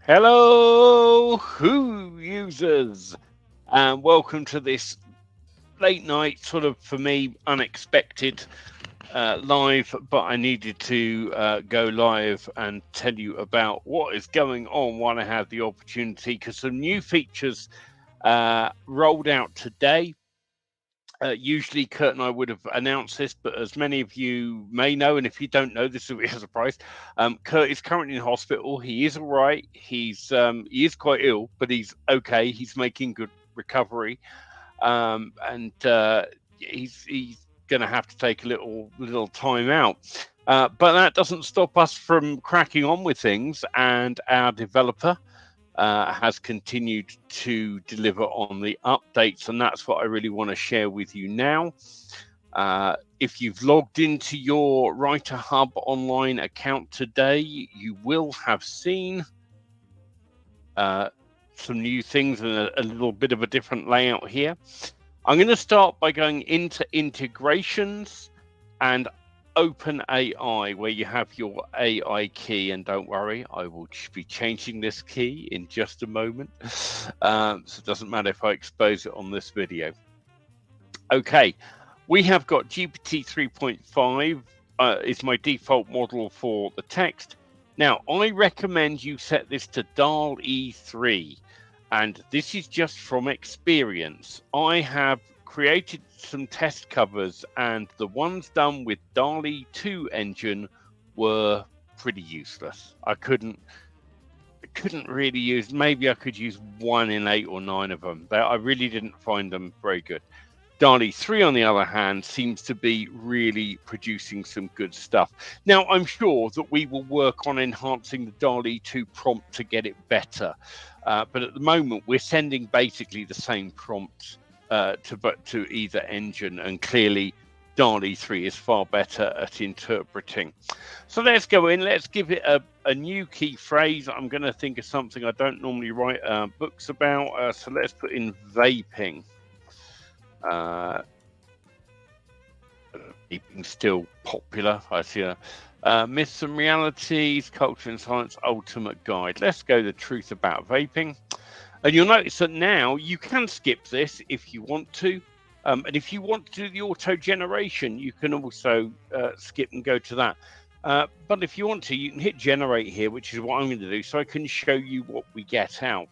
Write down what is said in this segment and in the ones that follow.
Hello, Who users, and welcome to this late night, sort of for me, unexpected live. But I needed to go live and tell you about what is going on while I have the opportunity because some new features rolled out today. Usually, Kurt and I would have announced this, but as many of you may know, and if you don't know, this will be a surprise. Kurt is currently in hospital. He is all right. He is quite ill, but he's okay. He's making good recovery, and he's going to have to take a little time out. But that doesn't stop us from cracking on with things, and our developer has continued to deliver on the updates, and that's what I really want to share with you now. If you've logged into your Writer Hub online account today, you will have seen some new things and a little bit of a different layout here. I'm going to start by going into integrations and OpenAI, where you have your AI key, and don't worry, I will be changing this key in just a moment. So it doesn't matter if I expose it on this video. Okay, we have got GPT 3.5 is my default model for the text. Now, I recommend you set this to DALL-E 3, and this is just from experience. I have created some test covers, and the ones done with DALL-E 2 engine were pretty useless. I couldn't really use, maybe I could use 1 in 8 or 9 of them. I really didn't find them very good. DALL-E 3, on the other hand, seems to be really producing some good stuff. Now, I'm sure that we will work on enhancing the DALL-E 2 prompt to get it better. But at the moment, we're sending basically the same prompts to either engine, and clearly DALL-E 3 is far better at interpreting. So let's go in. Let's give it a new key phrase. I'm going to think of something I don't normally write books about. So let's put in vaping. Vaping still popular. I see. Myths and realities, culture and science, ultimate guide. Let's go the truth about vaping. And you'll notice that now you can skip this if you want to. And if you want to do the auto generation, you can also skip and go to that. But if you want to, you can hit generate here, which is what I'm going to do, so I can show you what we get out.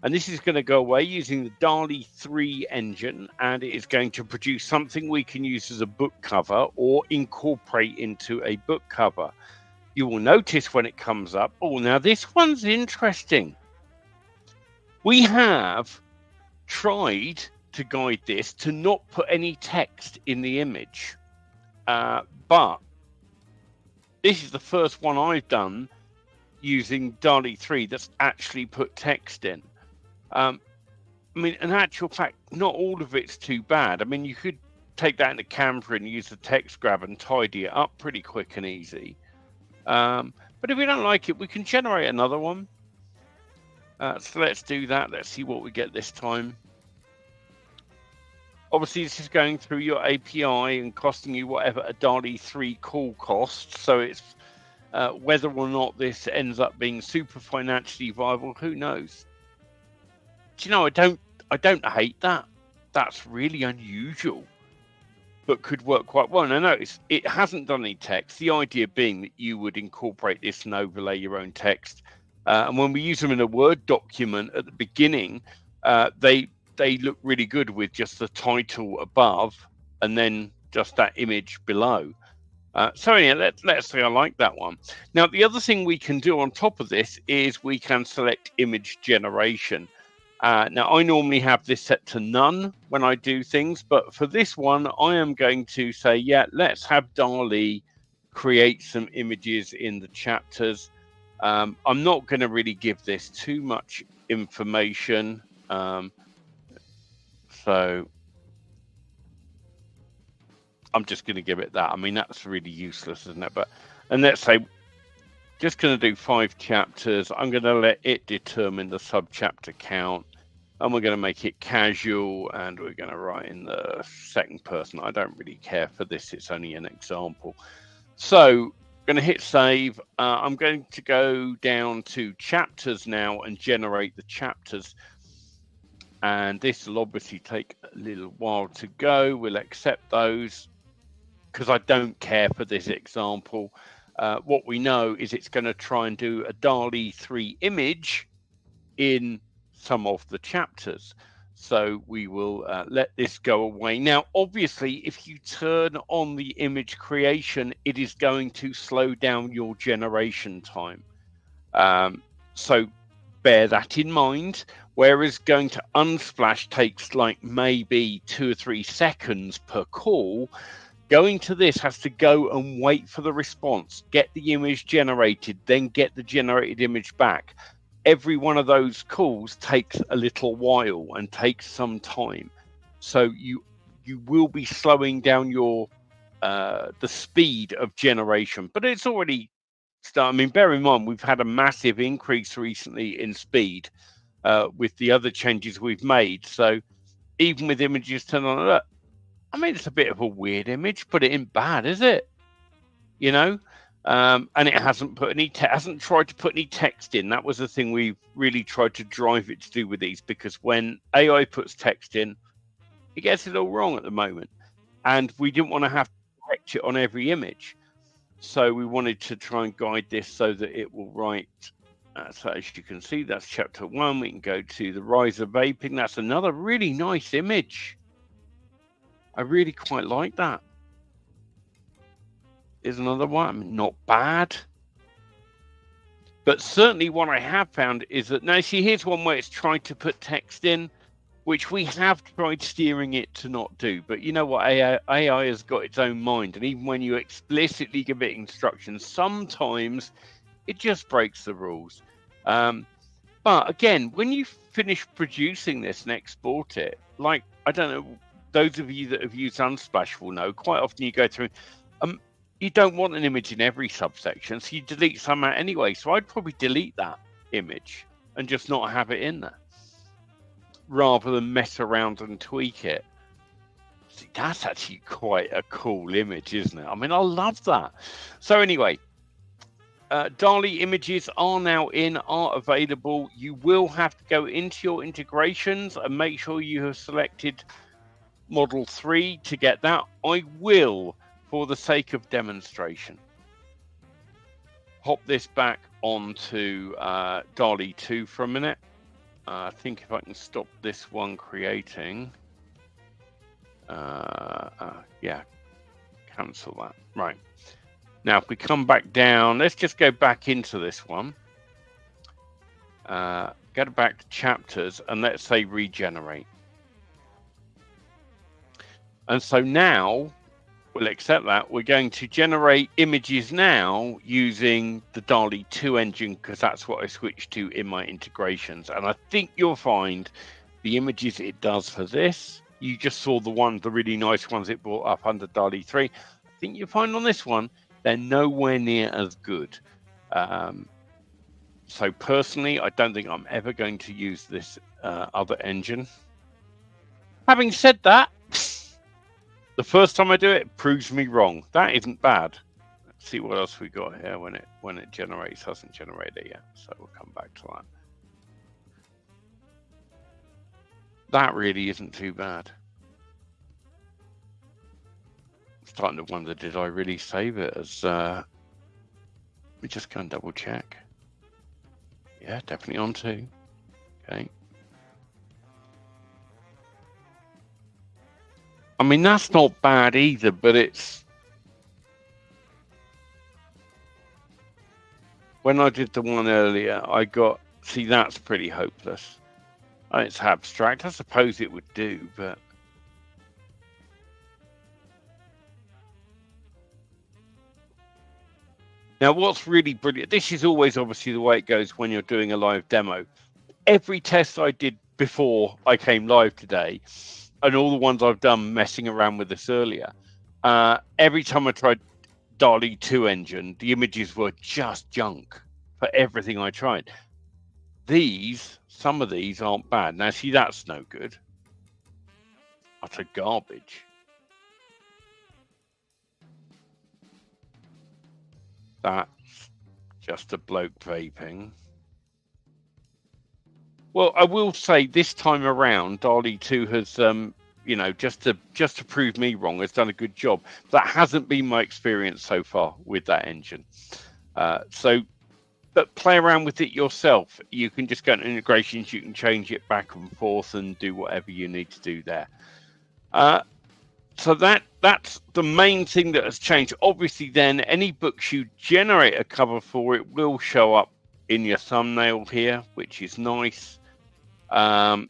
And this is going to go away using the DALL-E 3 engine, and it is going to produce something we can use as a book cover or incorporate into a book cover. You will notice when it comes up, oh, now this one's interesting. We have tried to guide this to not put any text in the image, but this is the first one I've done using DALL-E 3 that's actually put text in. I mean, in actual fact, not all of it's too bad. I mean, you could take that into Canva and use the text grab and tidy it up pretty quick and easy. But if we don't like it, we can generate another one. So let's do that. Let's see what we get this time. Obviously, this is going through your API and costing you whatever a DALL-E 3 call costs. So it's whether or not this ends up being super financially viable, who knows? Do you know, I don't hate that. That's really unusual, but could work quite well. Now notice it hasn't done any text. The idea being that you would incorporate this and overlay your own text. And when we use them in a Word document at the beginning, they look really good with just the title above and then just that image below. So anyway, let's say I like that one. Now, the other thing we can do on top of this is we can select image generation. Now, I normally have this set to none when I do things, but for this one, I am going to say, yeah, let's have DALL-E create some images in the chapters. I'm not going to really give this too much information. So I'm just going to give it that. I mean, that's really useless, isn't it? And let's say, just going to do 5 chapters. I'm going to let it determine the sub-chapter count. And we're going to make it casual, and we're going to write in the second person. I don't really care for this. It's only an example. So going to hit save. I'm going to go down to chapters now and generate the chapters. And this will obviously take a little while to go. We'll accept those because I don't care for this example. What we know is it's going to try and do a DALL-E 3 image in some of the chapters. So we will let this go away. Now, obviously, if you turn on the image creation, it is going to slow down your generation time. So bear that in mind. Whereas going to Unsplash takes like maybe 2 or 3 seconds per call, going to this has to go and wait for the response, get the image generated, then get the generated image back. Every one of those calls takes a little while and takes some time. So you will be slowing down your the speed of generation, but it's already started. I mean, bear in mind, we've had a massive increase recently in speed with the other changes we've made. So even with images turned on, look, I mean, it's a bit of a weird image, but it ain't bad, is it? You know, and it hasn't put any hasn't tried to put any text in. That was the thing we really tried to drive it to do with these, because when AI puts text in, it gets it all wrong at the moment, and we didn't want to have to correct it on every image. So we wanted to try and guide this so that it will write. So as you can see, that's chapter 1. We can go to the rise of vaping. That's another really nice image. I really quite like that. Is another one. Not bad. But certainly what I have found is that, now see, here's one where it's tried to put text in, which we have tried steering it to not do. But you know what? AI has got its own mind. And even when you explicitly give it instructions, sometimes it just breaks the rules. But again, when you finish producing this and export it, like, I don't know, those of you that have used Unsplash will know, quite often you go through, you don't want an image in every subsection, so you delete some out anyway. So I'd probably delete that image and just not have it in there, rather than mess around and tweak it. See, that's actually quite a cool image, isn't it? I mean, I love that. So anyway, DALL-E images are now are available. You will have to go into your integrations and make sure you have selected Model 3 to get that. I will, for the sake of demonstration, hop this back onto DALL-E 2 for a minute. I think if I can stop this one creating, yeah, cancel that. Right. Now, if we come back down, let's just go back into this one. Go back to chapters and let's say regenerate. And so now we'll accept that. We're going to generate images now using the DALL-E 2 engine, because that's what I switched to in my integrations. And I think you'll find the images it does for this, you just saw the really nice ones it brought up under DALL-E 3. I think you'll find on this one, they're nowhere near as good. So personally, I don't think I'm ever going to use this other engine. Having said that, the first time I do it, it proves me wrong. That isn't bad. Let's see what else we got here when it generates. Hasn't generated yet, so we'll come back to that. That really isn't too bad. I'm starting to wonder, did I really save it as? Let me just go and double check. Yeah, definitely on 2. Okay. I mean, that's not bad either, but it's... When I did the one earlier, I got... See, that's pretty hopeless. It's abstract. I suppose it would do, but... Now, what's really brilliant... This is always obviously the way it goes when you're doing a live demo. Every test I did before I came live today, and all the ones I've done messing around with this earlier, every time I tried DALL-E 2 engine, the images were just junk for everything I tried. Some of these aren't bad. Now, see, that's no good. Utter garbage. That's just a bloke vaping. Well, I will say this time around, DALL-E 2 has, you know, just to prove me wrong, has done a good job. That hasn't been my experience so far with that engine. But play around with it yourself. You can just go into integrations, you can change it back and forth and do whatever you need to do there. So that's the main thing that has changed. Obviously, then any books you generate a cover for, it will show up in your thumbnail here, which is nice. As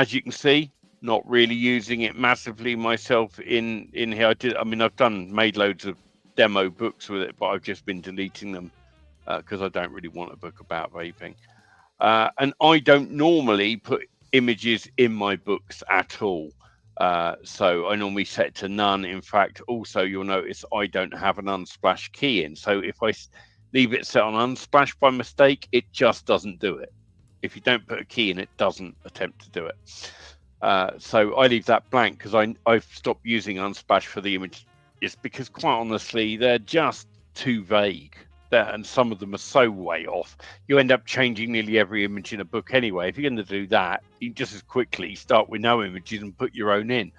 you can see, not really using it massively myself in here. I've made loads of demo books with it, but I've just been deleting them because I don't really want a book about vaping. And I don't normally put images in my books at all. So I normally set to none. In fact, also you'll notice I don't have an unsplash key in. So if I leave it set on unsplash by mistake, it just doesn't do it. If you don't put a key in, it doesn't attempt to do it. So I leave that blank because I've stopped using unsplash for the image. It's because, quite honestly, they're just too vague. And some of them are so way off. You end up changing nearly every image in a book anyway. If you're going to do that, you can just as quickly start with no images and put your own in.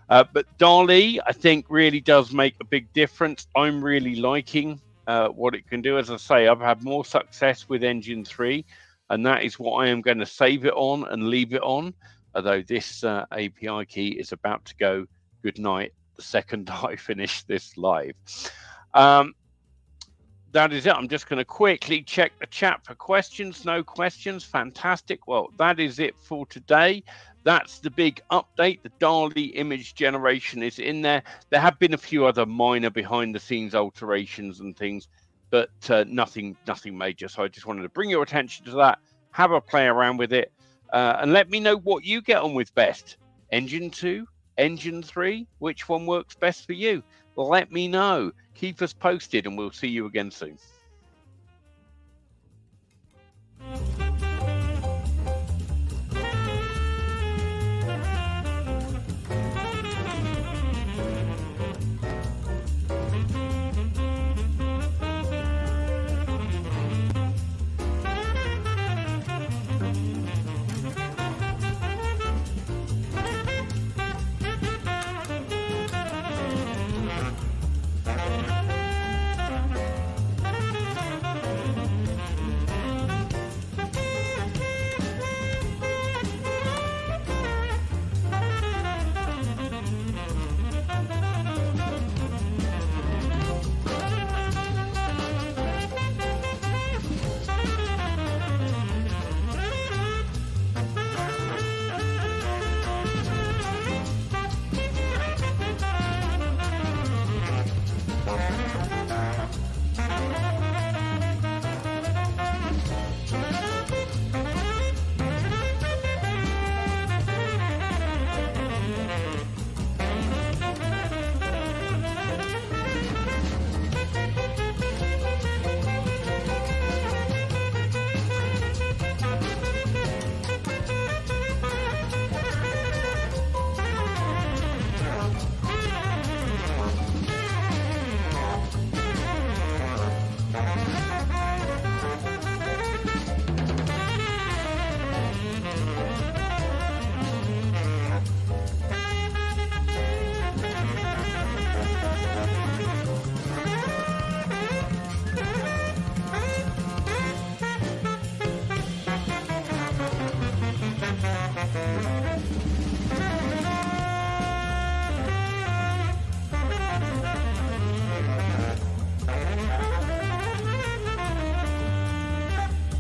But DALL-E, I think, really does make a big difference. I'm really liking what it can do. As I say, I've had more success with Engine 3, and that is what I am going to save it on and leave it on. Although this API key is about to go good night the second I finish this live. That is it. I'm just going to quickly check the chat for questions. No questions. Fantastic. Well, that is it for today. That's the big update. The DALL-E image generation is in there. There have been a few other minor behind the scenes alterations and things, but nothing major. So I just wanted to bring your attention to that. Have a play around with it. And let me know what you get on with best. Engine 2, Engine 3, which one works best for you? Let me know. Keep us posted and we'll see you again soon.